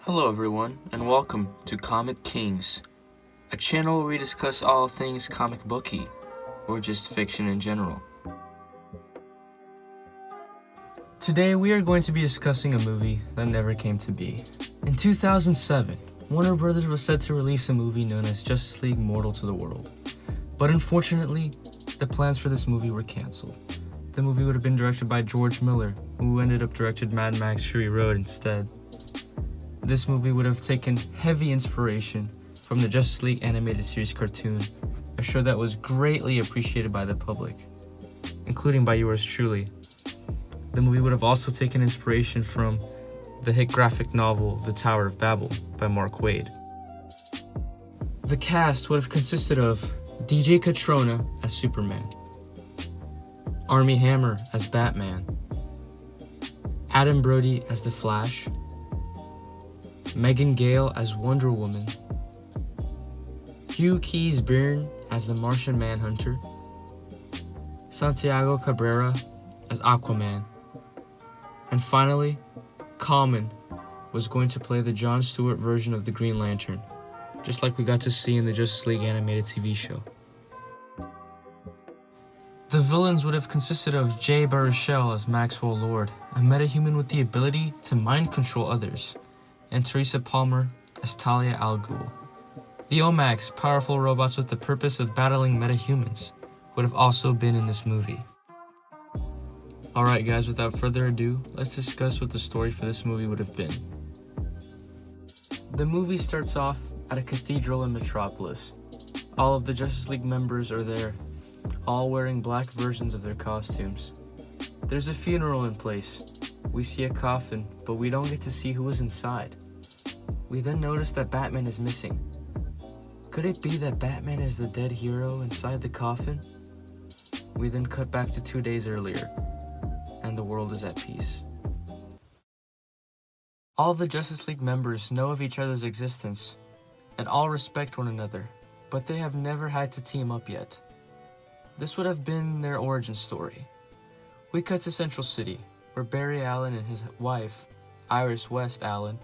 Hello everyone, and welcome to Comic Kings, a channel where we discuss all things comic booky, or just fiction in general. Today we are going to be discussing a movie that never came to be. In 2007, Warner Brothers was set to release a movie known as Justice League Mortal to the World. But unfortunately, the plans for this movie were cancelled. The movie would have been directed by George Miller, who ended up directing Mad Max Fury Road instead. This movie would have taken heavy inspiration from the Justice League animated series cartoon, a show that was greatly appreciated by the public, including by yours truly. The movie would have also taken inspiration from the hit graphic novel The Tower of Babel by Mark Waid. The cast would have consisted of DJ Catrona as Superman, Armie Hammer as Batman, Adam Brody as The Flash, Megan Gale as Wonder Woman, Hugh Keys-Byrne as the Martian Manhunter, Santiago Cabrera as Aquaman, and finally, Common was going to play the Jon Stewart version of the Green Lantern, just like we got to see in the Justice League animated TV show. The villains would have consisted of Jay Baruchel as Maxwell Lord, a metahuman with the ability to mind control others, and Teresa Palmer as Talia al Ghul. The OMACs, powerful robots with the purpose of battling metahumans, would have also been in this movie. Alright guys, without further ado, let's discuss what the story for this movie would have been. The movie starts off at a cathedral in Metropolis. All of the Justice League members are there, all wearing black versions of their costumes. There's a funeral in place. We see a coffin, but we don't get to see who is inside. We then notice that Batman is missing. Could it be that Batman is the dead hero inside the coffin? We then cut back to 2 days earlier, and the world is at peace. All the Justice League members know of each other's existence, and all respect one another, but they have never had to team up yet. This would have been their origin story. We cut to Central City, where Barry Allen and his wife, Iris West Allen,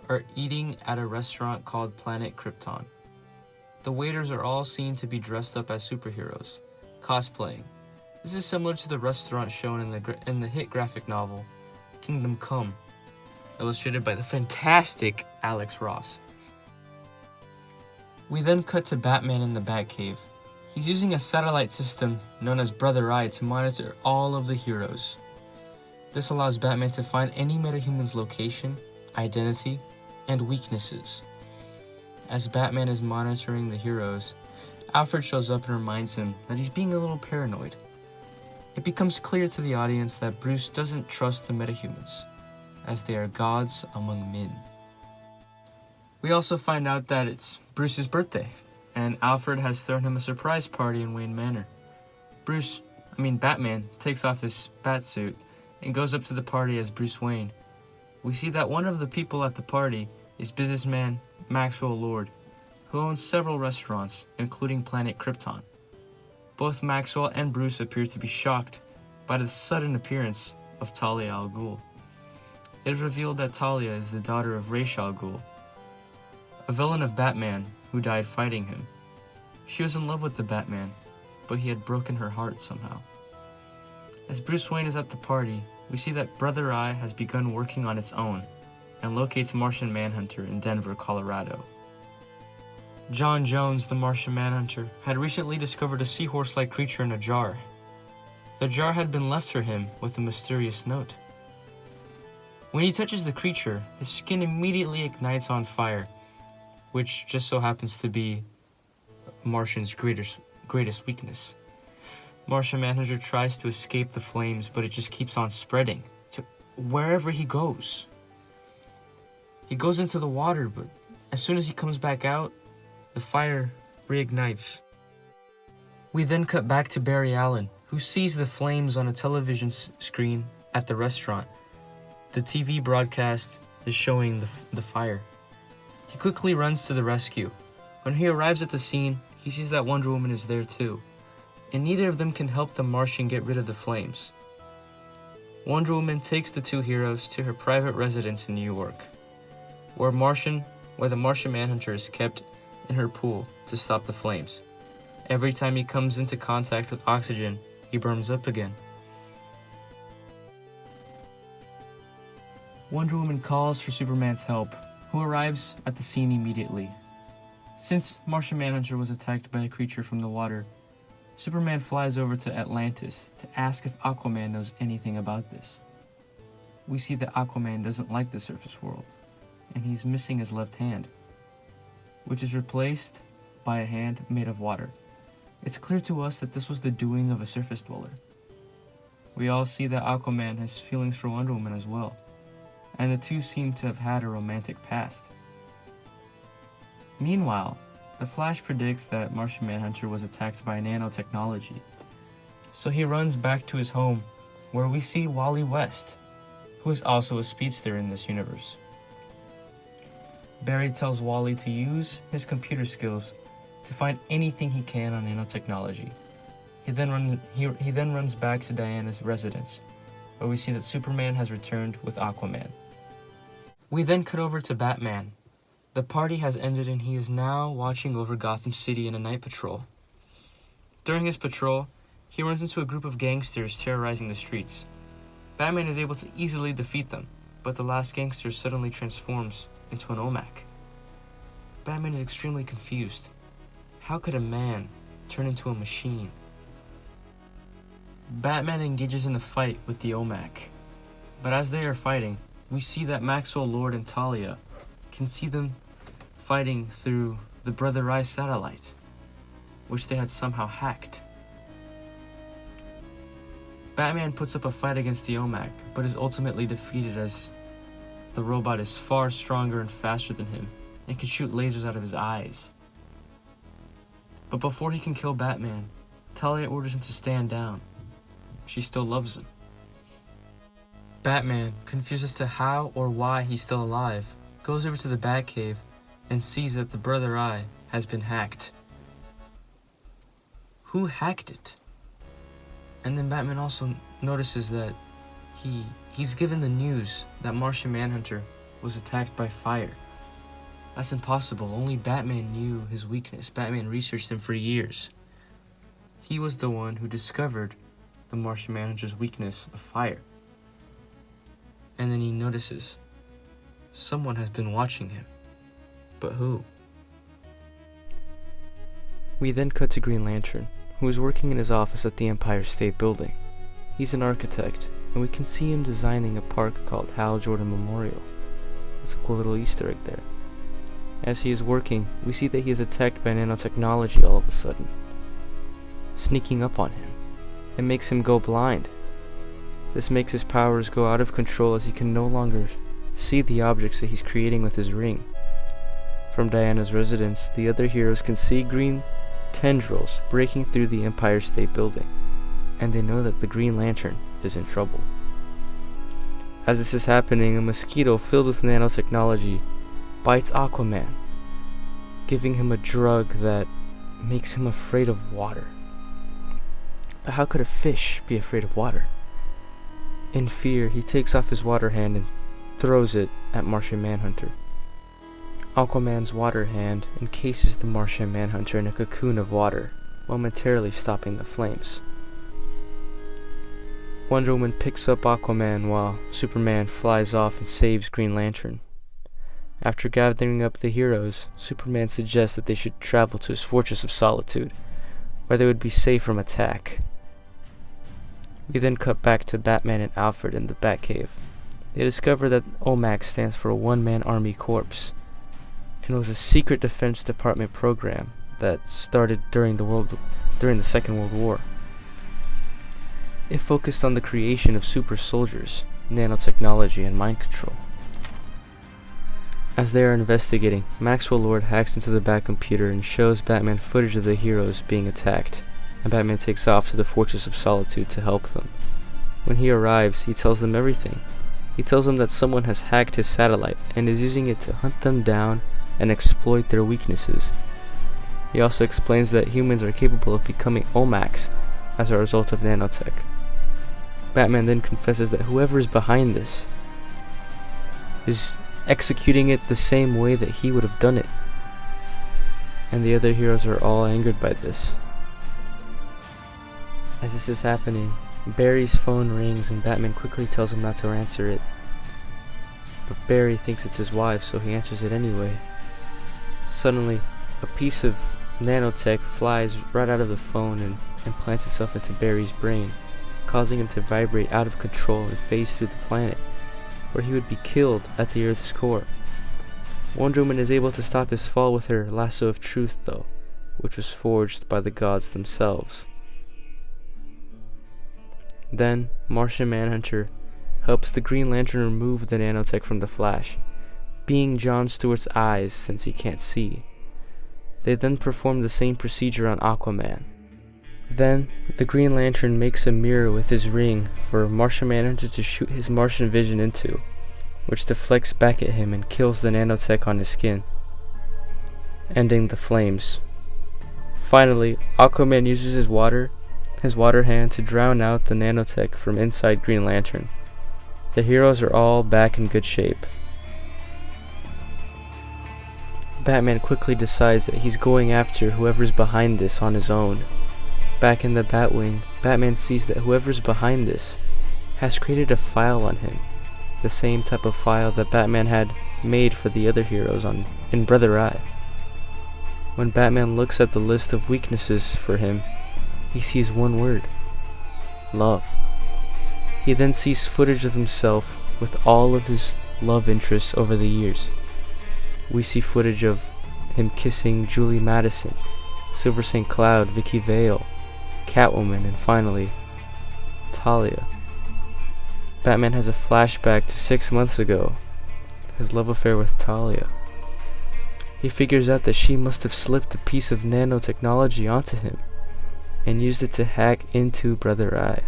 are eating at a restaurant called Planet Krypton. The waiters are all seen to be dressed up as superheroes, cosplaying. This is similar to the restaurant shown in the hit graphic novel, Kingdom Come, illustrated by the fantastic Alex Ross. We then cut to Batman in the Batcave. He's using a satellite system known as Brother Eye to monitor all of the heroes. This allows Batman to find any metahuman's location, identity, and weaknesses. As Batman is monitoring the heroes, Alfred shows up and reminds him that he's being a little paranoid. It becomes clear to the audience that Bruce doesn't trust the metahumans, as they are gods among men. We also find out that it's Bruce's birthday, and Alfred has thrown him a surprise party in Wayne Manor. Batman takes off his batsuit and goes up to the party as Bruce Wayne. We see that one of the people at the party is businessman Maxwell Lord, who owns several restaurants, including Planet Krypton. Both Maxwell and Bruce appear to be shocked by the sudden appearance of Talia al Ghul. It is revealed that Talia is the daughter of Ra's al Ghul, a villain of Batman who died fighting him. She was in love with the Batman, but he had broken her heart somehow. As Bruce Wayne is at the party, we see that Brother Eye has begun working on its own and locates Martian Manhunter in Denver, Colorado. John Jones, the Martian Manhunter, had recently discovered a seahorse-like creature in a jar. The jar had been left for him with a mysterious note. When he touches the creature, his skin immediately ignites on fire, which just so happens to be Martian's greatest weakness. Martian Manhunter tries to escape the flames, but it just keeps on spreading to wherever he goes. He goes into the water, but as soon as he comes back out, the fire reignites. We then cut back to Barry Allen, who sees the flames on a television screen at the restaurant. The TV broadcast is showing the fire. He quickly runs to the rescue. When he arrives at the scene, he sees that Wonder Woman is there too, and neither of them can help the Martian get rid of the flames. Wonder Woman takes the two heroes to her private residence in New York. where the Martian Manhunter is kept in her pool to stop the flames. Every time he comes into contact with oxygen, he burns up again. Wonder Woman calls for Superman's help, who arrives at the scene immediately. Since Martian Manhunter was attacked by a creature from the water, Superman flies over to Atlantis to ask if Aquaman knows anything about this. We see that Aquaman doesn't like the surface world, and he's missing his left hand, which is replaced by a hand made of water. It's clear to us that this was the doing of a surface dweller. We all see that Aquaman has feelings for Wonder Woman as well, and the two seem to have had a romantic past. Meanwhile, the Flash predicts that Martian Manhunter was attacked by nanotechnology, so he runs back to his home, where we see Wally West, who is also a speedster in this universe. Barry tells Wally to use his computer skills to find anything he can on nanotechnology. He then runs back to Diana's residence, where we see that Superman has returned with Aquaman. We then cut over to Batman. The party has ended and he is now watching over Gotham City in a night patrol. During his patrol, he runs into a group of gangsters terrorizing the streets. Batman is able to easily defeat them, but the last gangster suddenly transforms into an OMAC. Batman is extremely confused. How could a man turn into a machine? Batman engages in a fight with the OMAC, but as they are fighting, we see that Maxwell Lord and Talia can see them fighting through the Brother Eye satellite, which they had somehow hacked. Batman puts up a fight against the OMAC, but is ultimately defeated as the robot is far stronger and faster than him and can shoot lasers out of his eyes. But before he can kill Batman, Talia orders him to stand down. She still loves him. Batman, confused as to how or why he's still alive, goes over to the Batcave and sees that the Brother Eye has been hacked. Who hacked it? And then Batman also notices that he's given the news that Martian Manhunter was attacked by fire. That's impossible. Only Batman knew his weakness. Batman researched him for years. He was the one who discovered the Martian Manhunter's weakness of fire. And then he notices someone has been watching him. But who? We then cut to Green Lantern, who is working in his office at the Empire State Building. He's an architect, and we can see him designing a park called Hal Jordan Memorial. That's a cool little Easter egg there. As he is working, we see that he is attacked by nanotechnology all of a sudden, sneaking up on him. It makes him go blind. This makes his powers go out of control as he can no longer see the objects that he's creating with his ring. From Diana's residence, the other heroes can see green tendrils breaking through the Empire State Building, and they know that the Green Lantern is in trouble. As this is happening, a mosquito filled with nanotechnology bites Aquaman, giving him a drug that makes him afraid of water. But how could a fish be afraid of water? In fear, he takes off his water hand and throws it at Martian Manhunter. Aquaman's water hand encases the Martian Manhunter in a cocoon of water, momentarily stopping the flames. Wonder Woman picks up Aquaman while Superman flies off and saves Green Lantern. After gathering up the heroes, Superman suggests that they should travel to his Fortress of Solitude, where they would be safe from attack. We then cut back to Batman and Alfred in the Batcave. They discover that OMACs stands for a one-man army corps, and it was a secret Defense Department program that started during the Second World War. It focused on the creation of super soldiers, nanotechnology, and mind control. As they are investigating, Maxwell Lord hacks into the Batcomputer and shows Batman footage of the heroes being attacked, and Batman takes off to the Fortress of Solitude to help them. When he arrives, he tells them everything. He tells them that someone has hacked his satellite and is using it to hunt them down and exploit their weaknesses. He also explains that humans are capable of becoming OMACs as a result of nanotech. Batman then confesses that whoever is behind this is executing it the same way that he would have done it. And the other heroes are all angered by this. As this is happening, Barry's phone rings and Batman quickly tells him not to answer it. But Barry thinks it's his wife, so he answers it anyway. Suddenly, a piece of nanotech flies right out of the phone and implants itself into Barry's brain, causing him to vibrate out of control and phase through the planet, where he would be killed at the Earth's core. Wonder Woman is able to stop his fall with her lasso of truth, though, which was forged by the gods themselves. Then, Martian Manhunter helps the Green Lantern remove the nanotech from the Flash, being Jon Stewart's eyes since he can't see. They then perform the same procedure on Aquaman. Then, the Green Lantern makes a mirror with his ring for Martian Manhunter to shoot his Martian vision into, which deflects back at him and kills the nanotech on his skin, ending the flames. Finally, Aquaman uses his water hand to drown out the nanotech from inside Green Lantern. The heroes are all back in good shape. Batman quickly decides that he's going after whoever's behind this on his own. Back in the Batwing, Batman sees that whoever's behind this has created a file on him, the same type of file that Batman had made for the other heroes in Brother Eye. When Batman looks at the list of weaknesses for him, he sees one word: love. He then sees footage of himself with all of his love interests over the years. We see footage of him kissing Julie Madison, Silver St. Cloud, Vicky Vale, Catwoman, and finally, Talia. Batman has a flashback to 6 months ago, his love affair with Talia. He figures out that she must have slipped a piece of nanotechnology onto him and used it to hack into Brother Eye.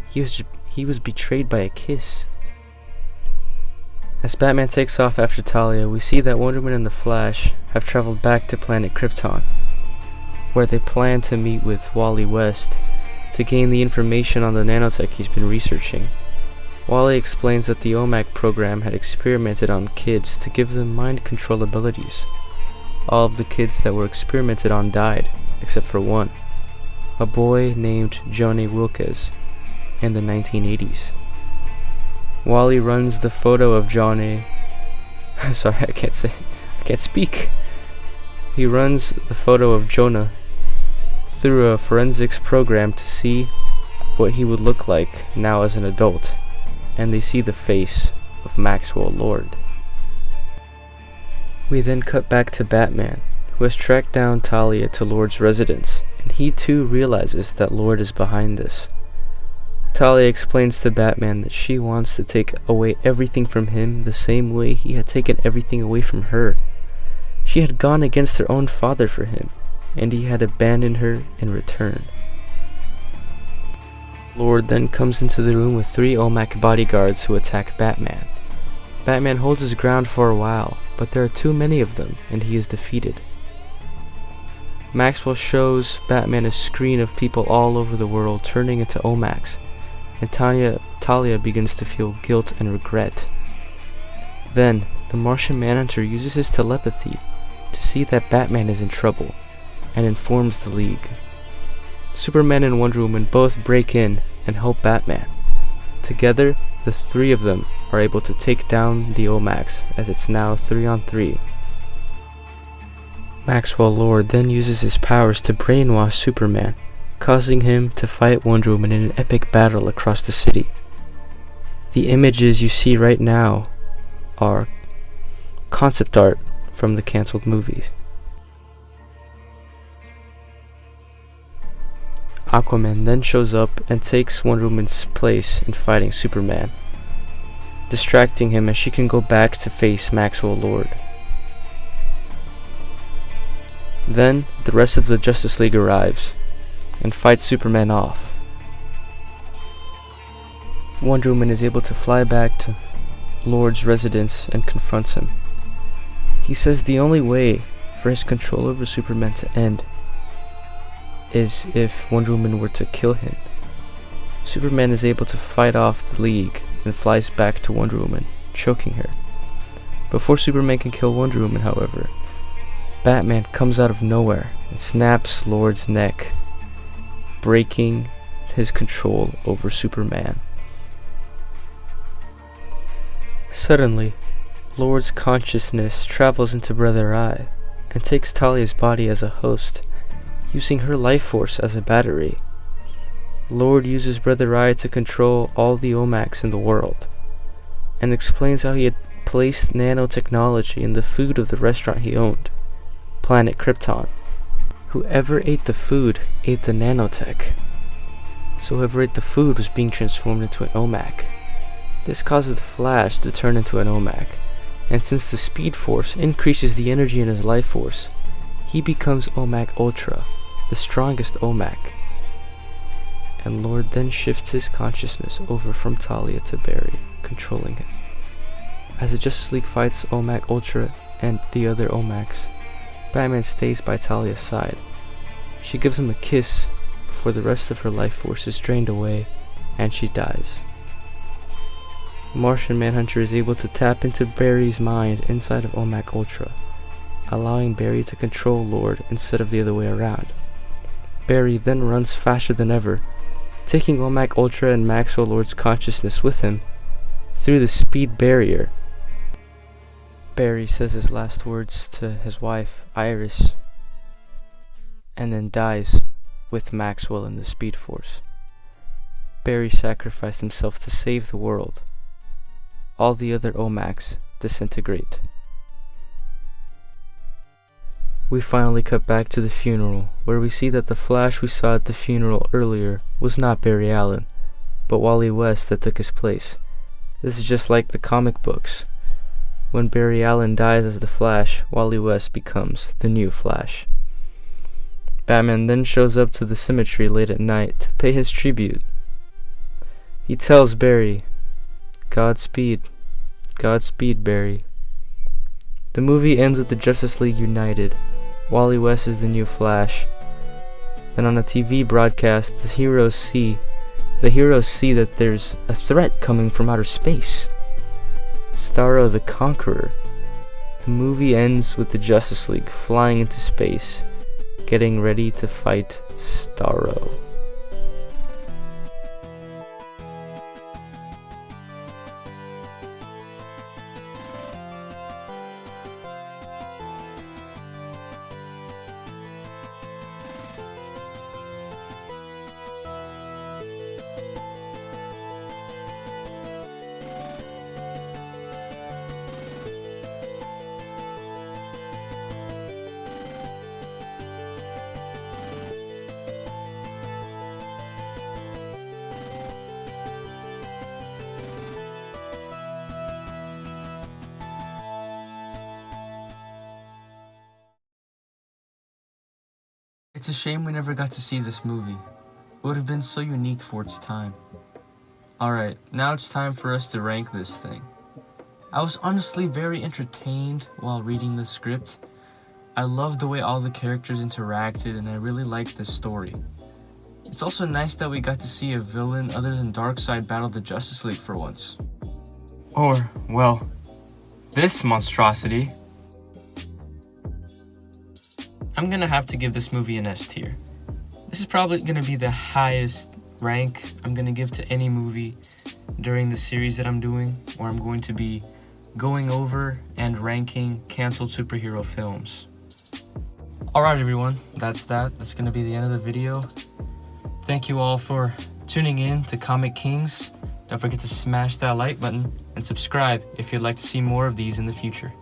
He was betrayed by a kiss. As Batman takes off after Talia, we see that Wonder Woman and the Flash have traveled back to planet Krypton, where they plan to meet with Wally West to gain the information on the nanotech he's been researching. Wally explains that the OMAC program had experimented on kids to give them mind control abilities. All of the kids that were experimented on died, except for one, a boy named Johnny Wilkes, in the 1980s. Wally runs the photo of Johnny. Sorry, I can't speak. He runs the photo of Jonah through a forensics program to see what he would look like now as an adult, and they see the face of Maxwell Lord. We then cut back to Batman, who has tracked down Talia to Lord's residence, and he too realizes that Lord is behind this. Talia explains to Batman that she wants to take away everything from him the same way he had taken everything away from her. She had gone against her own father for him, and he had abandoned her in return. Lord then comes into the room with 3 OMAC bodyguards who attack Batman. Batman holds his ground for a while, but there are too many of them, and he is defeated. Maxwell shows Batman a screen of people all over the world turning into OMACs, and Talia begins to feel guilt and regret. Then, the Martian Manhunter uses his telepathy to see that Batman is in trouble, and informs the League. Superman and Wonder Woman both break in and help Batman. Together, the 3 of them are able to take down the OMACs, as it's now 3-on-3. Maxwell Lord then uses his powers to brainwash Superman, causing him to fight Wonder Woman in an epic battle across the city. The images you see right now are concept art from the cancelled movies. Aquaman then shows up and takes Wonder Woman's place in fighting Superman, distracting him as she can go back to face Maxwell Lord. Then the rest of the Justice League arrives and fights Superman off. Wonder Woman is able to fly back to Lord's residence and confronts him. He says the only way for his control over Superman to end is if Wonder Woman were to kill him. Superman is able to fight off the League and flies back to Wonder Woman, choking her. Before Superman can kill Wonder Woman, however, Batman comes out of nowhere and snaps Lord's neck, breaking his control over Superman. Suddenly, Lord's consciousness travels into Brother Eye and takes Talia's body as a host, using her life force as a battery. Lord uses Brother Eye to control all the OMACs in the world, and explains how he had placed nanotechnology in the food of the restaurant he owned, Planet Krypton. Whoever ate the food ate the nanotech, so whoever ate the food was being transformed into an OMAC. This causes the Flash to turn into an OMAC, and since the Speed Force increases the energy in his life force, he becomes OMAC Ultra, the strongest OMAC. And Lord then shifts his consciousness over from Talia to Barry, controlling him. As the Justice League fights OMAC Ultra and the other OMACs, Batman stays by Talia's side. She gives him a kiss before the rest of her life force is drained away and she dies. Martian Manhunter is able to tap into Barry's mind inside of OMAC Ultra, allowing Barry to control Lord instead of the other way around. Barry then runs faster than ever, taking OMAC Ultra and Maxwell Lord's consciousness with him through the speed barrier. Barry says his last words to his wife, Iris, and then dies with Maxwell in the Speed Force. Barry sacrificed himself to save the world. All the other OMACs disintegrate. We finally cut back to the funeral, where we see that the Flash we saw at the funeral earlier was not Barry Allen, but Wally West that took his place. This is just like the comic books. When Barry Allen dies as the Flash, Wally West becomes the new Flash. Batman then shows up to the cemetery late at night to pay his tribute. He tells Barry, Godspeed, Barry. The movie ends with the Justice League united. Wally West is the new Flash. Then on a TV broadcast, the heroes see that there's a threat coming from outer space. Starro the Conqueror. The movie ends with the Justice League flying into space, getting ready to fight Starro. It's a shame we never got to see this movie. It would have been so unique for its time. Alright, now it's time for us to rank this thing. I was honestly very entertained while reading the script. I loved the way all the characters interacted and I really liked the story. It's also nice that we got to see a villain other than Darkseid battle the Justice League for once. Or, well, this monstrosity. I'm gonna have to give this movie an S tier. This is probably gonna be the highest rank I'm gonna give to any movie during the series that I'm doing, where I'm going to be going over and ranking canceled superhero films. Alright everyone, that's that. That's gonna be the end of the video. Thank you all for tuning in to Comic Kings. Don't forget to smash that like button and subscribe if you'd like to see more of these in the future.